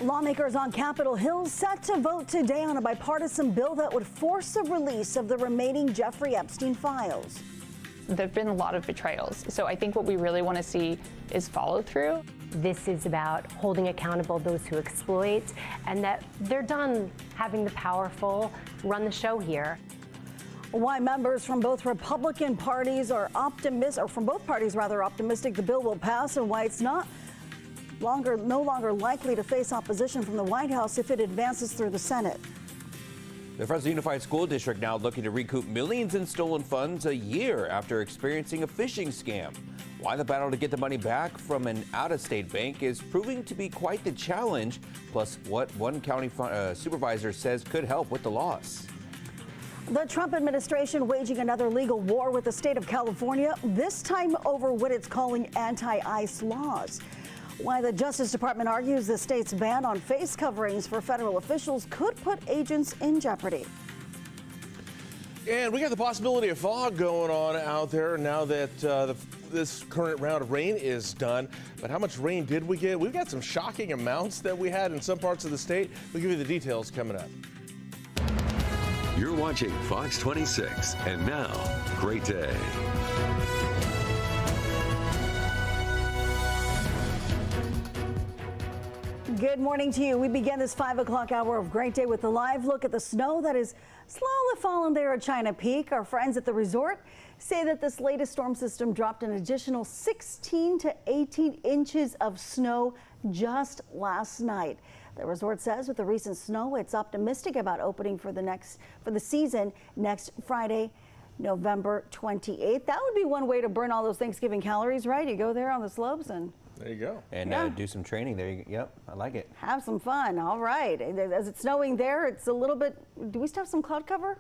Lawmakers on Capitol Hill set to vote today on a bipartisan bill that would force the release of the remaining Jeffrey Epstein files. There have been a lot of betrayals, so I think what we really want to see is follow through. This is about holding accountable those who exploit, and that they're done having the powerful run the show here. Why members from both Republican parties are optimistic, or from both parties rather, optimistic the bill will pass, and why it's no longer likely to face opposition from the White House if it advances through the Senate. The Fresno Unified School District now looking to recoup millions in stolen funds a year after experiencing a phishing scam. Why the battle to get the money back from an out-of-state bank is proving to be quite the challenge, plus what one county supervisor says could help with the loss. The Trump administration waging another legal war with the state of California, this time over what it's calling anti-ICE laws. Why the Justice Department argues the state's ban on face coverings for federal officials could put agents in jeopardy. And we got the possibility of fog going on out there now that this current round of rain is done. But how much rain did we get? We've got some shocking amounts that we had in some parts of the state. We'll give you the details coming up. You're watching Fox 26, and now, great day. Good morning to you. We begin this 5 o'clock hour of Great Day with a live look at the snow that is slowly falling there at China Peak. Our friends at the resort say that this latest storm system dropped an additional 16 to 18 inches of snow just last night. The resort says with the recent snow, it's optimistic about opening for the season next Friday, November 28th. That would be one way to burn all those Thanksgiving calories, right? You go there on the slopes and there you go. And do some training there. Yep, I like it. Have some fun. All right. As it's snowing there, it's a little bit, do we still have some cloud cover?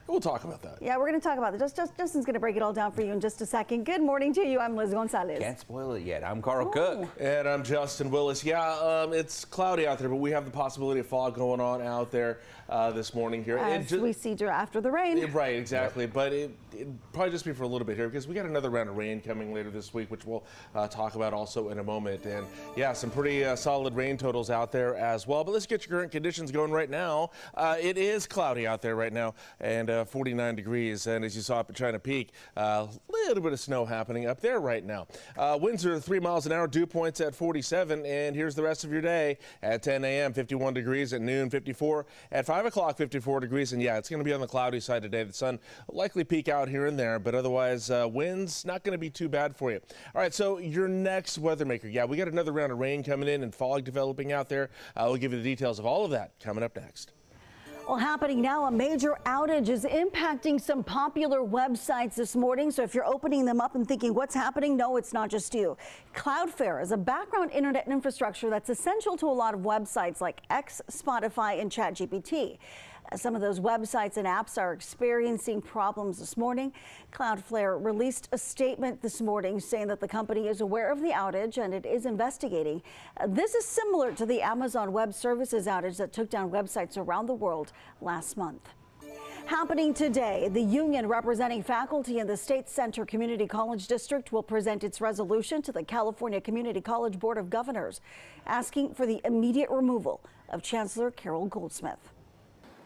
We'll talk about that. Yeah, we're going to talk about it. Justin's going to break it all down for you in just a second. Good morning to you. I'm Liz Gonzalez. Can't spoil it yet. I'm Carl Cook. And I'm Justin Willis. Yeah, it's cloudy out there, but we have the possibility of fog going on out there this morning here. As we see after the rain. Right, exactly. Yep. But it'd probably just be for a little bit here because we got another round of rain coming later this week, which we'll talk about also in a moment. And yeah, some pretty solid rain totals out there as well. But let's get your current conditions going right now. It is cloudy out there right now and 49 degrees. And as you saw up at China Peak, a little bit of snow happening up there right now. Winds are 3 miles an hour, dew points at 47. And here's the rest of your day at 10 a.m., 51 degrees, at noon, 54, at 5 o'clock, 54 degrees. And yeah, it's going to be on the cloudy side today. The sun will likely peek out here and there, but otherwise winds not going to be too bad for you. All right, so your next weather maker. Yeah, we got another round of rain coming in and fog developing out there. We'll give you the details of all of that coming up next. Well, happening now, a major outage is impacting some popular websites this morning. So if you're opening them up and thinking what's happening, no, it's not just you. Cloudflare is a background internet infrastructure that's essential to a lot of websites like X, Spotify, and ChatGPT. Some of those websites and apps are experiencing problems this morning. Cloudflare released a statement this morning saying that the company is aware of the outage and it is investigating. This is similar to the Amazon Web Services outage that took down websites around the world last month. Happening today, the union representing faculty in the State Center Community College District will present its resolution to the California Community College Board of Governors, asking for the immediate removal of Chancellor Carol Goldsmith.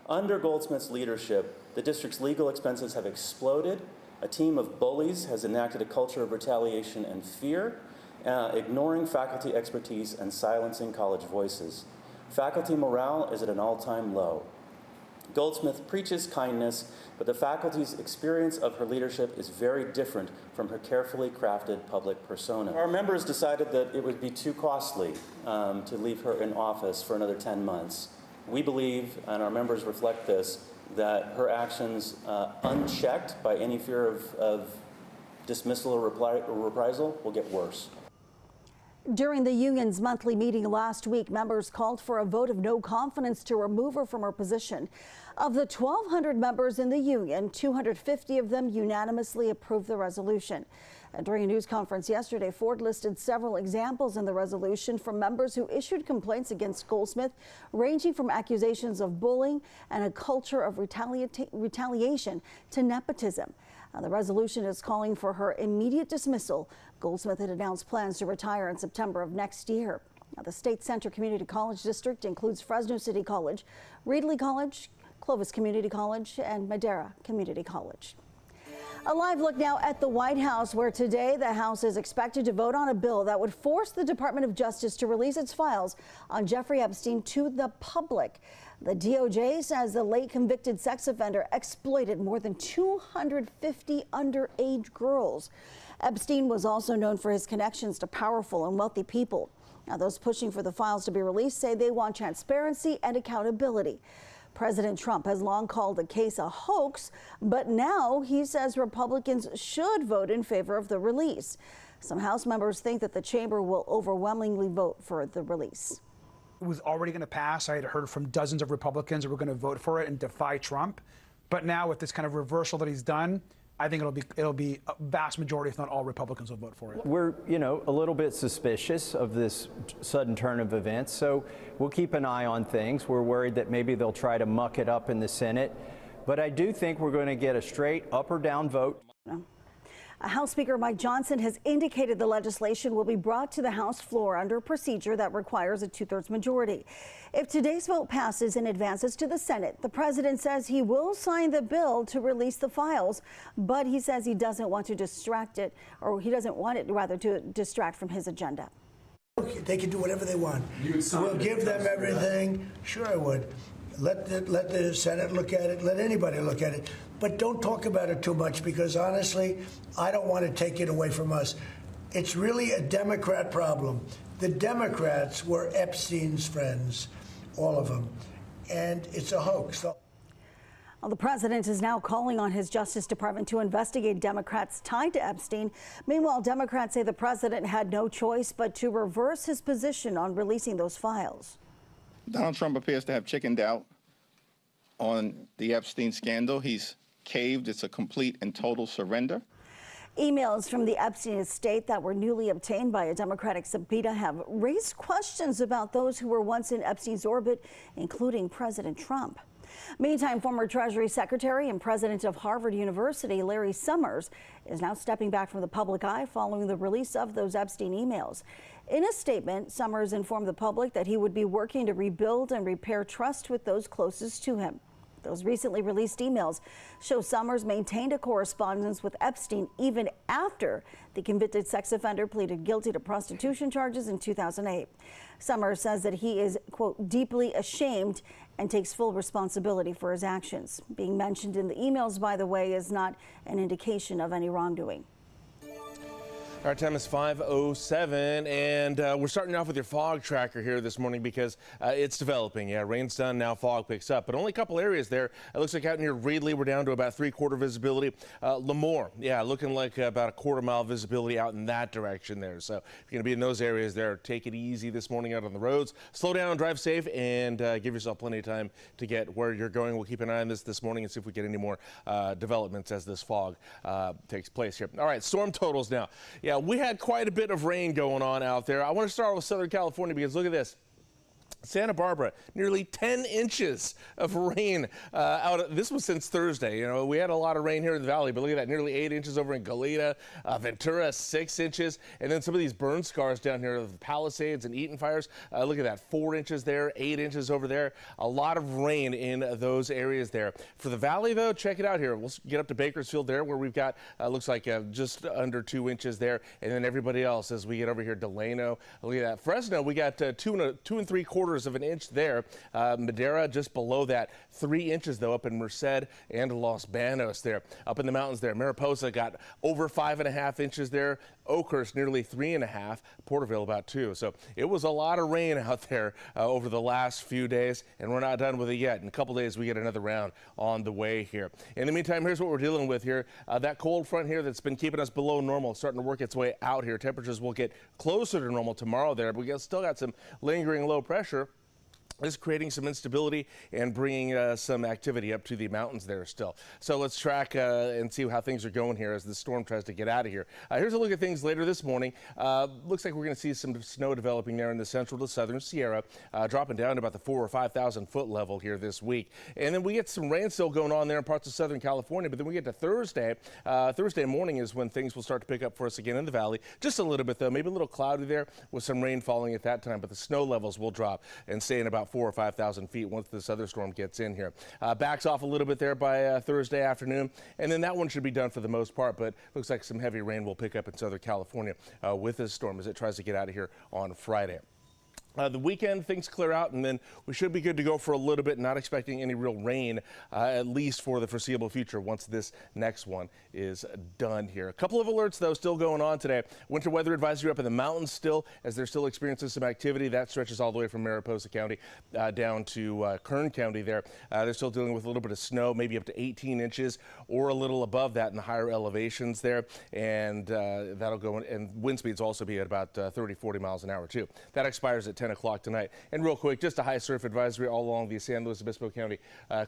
Under Goldsmith's leadership, the district's legal expenses have exploded. A team of bullies has enacted a culture of retaliation and fear, ignoring faculty expertise and silencing college voices. Faculty morale is at an all-time low. Goldsmith preaches kindness, but the faculty's experience of her leadership is very different from her carefully crafted public persona. Our members decided that it would be too costly to leave her in office for another 10 months. We believe, and our members reflect this, that her actions, unchecked by any fear of dismissal or reprisal, will get worse. During the union's monthly meeting last week, members called for a vote of no confidence to remove her from her position. Of the 1,200 members in the union, 250 of them unanimously approved the resolution. During a news conference yesterday, Ford listed several examples in the resolution from members who issued complaints against Goldsmith, ranging from accusations of bullying and a culture of retaliation to nepotism. The resolution is calling for her immediate dismissal. Goldsmith had announced plans to retire in September of next year. Now, the State Center Community College District includes Fresno City College, Reedley College, Clovis Community College, and Madera Community College. A live look now at the White House, where today the House is expected to vote on a bill that would force the Department of Justice to release its files on Jeffrey Epstein to the public. The DOJ says the late convicted sex offender exploited more than 250 underage girls. Epstein was also known for his connections to powerful and wealthy people. Now, those pushing for the files to be released say they want transparency and accountability. President Trump has long called the case a hoax, but now he says Republicans should vote in favor of the release. Some House members think that the chamber will overwhelmingly vote for the release. It was already going to pass. I had heard from dozens of Republicans that were going to vote for it and defy Trump. But now with this kind of reversal that he's done, I think it'll be a vast majority, if not all, Republicans will vote for it. We're, a little bit suspicious of this sudden turn of events, so we'll keep an eye on things. We're worried that maybe they'll try to muck it up in the Senate, but I do think we're going to get a straight up or down vote. House Speaker Mike Johnson has indicated the legislation will be brought to the House floor under a procedure that requires a 2/3 majority. If today's vote passes and advances to the Senate, the president says he will sign the bill to release the files, but he says he doesn't want to distract it, or he doesn't want it rather to distract from his agenda. They can do whatever they want. We'll give them everything. Sure, I would. Let the Senate look at it. Let anybody look at it. But don't talk about it too much, because honestly, I don't want to take it away from us. It's really a Democrat problem. The Democrats were Epstein's friends, all of them, and it's a hoax. Well, the president is now calling on his Justice Department to investigate Democrats tied to Epstein. Meanwhile, Democrats say the president had no choice but to reverse his position on releasing those files. Donald Trump appears to have chickened out on the Epstein scandal. He's caved. It's a complete and total surrender. Emails from the Epstein estate that were newly obtained by a Democratic subpoena have raised questions about those who were once in Epstein's orbit, including President Trump. Meantime, former Treasury Secretary and president of Harvard University, Larry Summers, is now stepping back from the public eye following the release of those Epstein emails. In a statement, Summers informed the public that he would be working to rebuild and repair trust with those closest to him. Those recently released emails show Summers maintained a correspondence with Epstein even after the convicted sex offender pleaded guilty to prostitution charges in 2008. Summers says that he is, quote, deeply ashamed and takes full responsibility for his actions. Being mentioned in the emails, by the way, is not an indication of any wrongdoing. Our time is 5:07, and we're starting off with your fog tracker here this morning because it's developing. Yeah, rain's done, now fog picks up, but only a couple areas there. It looks like out near Reedley, we're down to about 3/4 visibility. Lemoore, yeah, looking like about a 1/4 mile visibility out in that direction there. So if you're going to be in those areas there, take it easy this morning out on the roads. Slow down, drive safe, and give yourself plenty of time to get where you're going. We'll keep an eye on this morning and see if we get any more developments as this fog takes place here. All right, storm totals now. Yeah, we had quite a bit of rain going on out there. I want to start with Southern California because look at this. Santa Barbara, nearly 10 inches of rain this was since Thursday. You know, we had a lot of rain here in the valley, but look at that, nearly 8 inches over in Goleta, Ventura, 6 inches. And then some of these burn scars down here of the Palisades and Eaton fires. Look at that, 4 inches there, 8 inches over there. A lot of rain in those areas there. For the valley, though, check it out here. We'll get up to Bakersfield there where we've got, looks like just under 2 inches there. And then everybody else as we get over here, Delano. Look at that. Fresno, we got 2 3/4 of an inch there. Madera just below that, 3 inches though up in Merced and Los Banos there. Up in the mountains there, Mariposa got over 5.5 inches there. Oakhurst nearly 3.5. Porterville about 2. So it was a lot of rain out there over the last few days, and we're not done with it yet. In a couple days we get another round on the way here. In the meantime, here's what we're dealing with here. That cold front here that's been keeping us below normal starting to work its way out here. Temperatures will get closer to normal tomorrow there, but we still got some lingering low pressure. is creating some instability and bringing some activity up to the mountains there still. So let's track and see how things are going here as the storm tries to get out of here. Here's a look at things later this morning. Looks like we're going to see some snow developing there in the central to southern Sierra, dropping down to about the 4,000 or 5,000 foot level here this week. And then we get some rain still going on there in parts of southern California. But then we get to Thursday. Thursday morning is when things will start to pick up for us again in the valley. Just a little bit though, maybe a little cloudy there with some rain falling at that time. But the snow levels will drop and stay in about 4,000 or 5,000 feet once this other storm gets in here. Backs off a little bit there by Thursday afternoon, and then that one should be done for the most part, but looks like some heavy rain will pick up in Southern California with this storm as it tries to get out of here on Friday. The weekend, things clear out, and then we should be good to go for a little bit, not expecting any real rain, at least for the foreseeable future once this next one is done here. A couple of alerts, though, still going on today. Winter weather advisory up in the mountains still, as they're still experiencing some activity. That stretches all the way from Mariposa County down to Kern County there. They're still dealing with a little bit of snow, maybe up to 18 inches or a little above that in the higher elevations there, and that'll go in, and wind speeds also be at about 30, 40 miles an hour, too. That expires at 10 o'clock tonight. And real quick, just a high surf advisory all along the San Luis Obispo County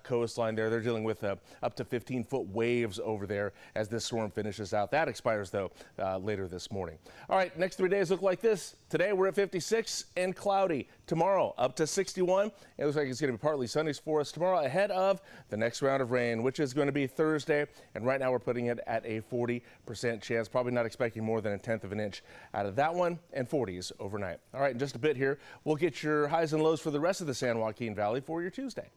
coastline there. They're dealing with up to 15-foot waves over there as this storm finishes out. That expires, though, later this morning. All right, next 3 days look like this. Today we're at 56 and cloudy. Tomorrow up to 61. It looks like it's going to be partly sunny for us tomorrow ahead of the next round of rain, which is going to be Thursday. And right now we're putting it at a 40% chance. Probably not expecting more than 1/10 of an inch out of that one, and 40s overnight. All right, in just a bit here, we'll get your highs and lows for the rest of the San Joaquin Valley for your Tuesday.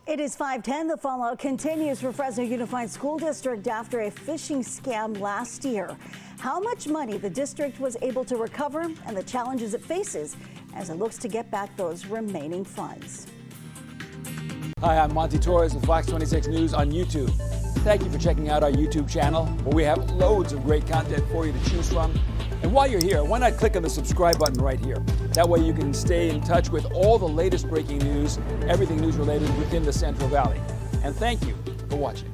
It is 5:10. The fallout continues for Fresno Unified School District after a phishing scam last year. How much money the district was able to recover and the challenges it faces as it looks to get back those remaining funds. Hi, I'm Monty Torres with Fox 26 News on YouTube. Thank you for checking out our YouTube channel, where we have loads of great content for you to choose from. And while you're here, why not click on the subscribe button right here? That way you can stay in touch with all the latest breaking news, everything news related within the Central Valley. And thank you for watching.